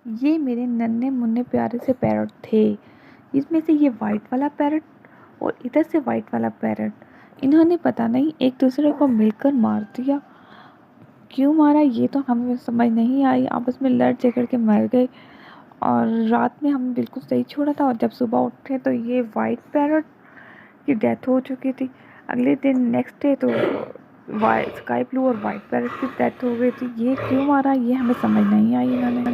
ये मेरे नन्हे मुन्ने प्यारे से पैरट थे। इसमें से ये वाइट वाला पैरट और इधर से वाइट वाला पैरट, इन्होंने पता नहीं एक दूसरे को मिलकर मार दिया। क्यों मारा ये तो हमें समझ नहीं आई। आपस में लड़ झगड़ के मर गए और रात में हमने बिल्कुल सही छोड़ा था और जब सुबह उठे तो ये वाइट पैरट की डेथ हो चुकी थी। अगले दिन नेक्स्ट डे तो वाइट स्काई ब्लू और वाइट पैरट की डेथ हो गई थी। ये क्यों मारा ये हमें समझ नहीं आई इन्होंने।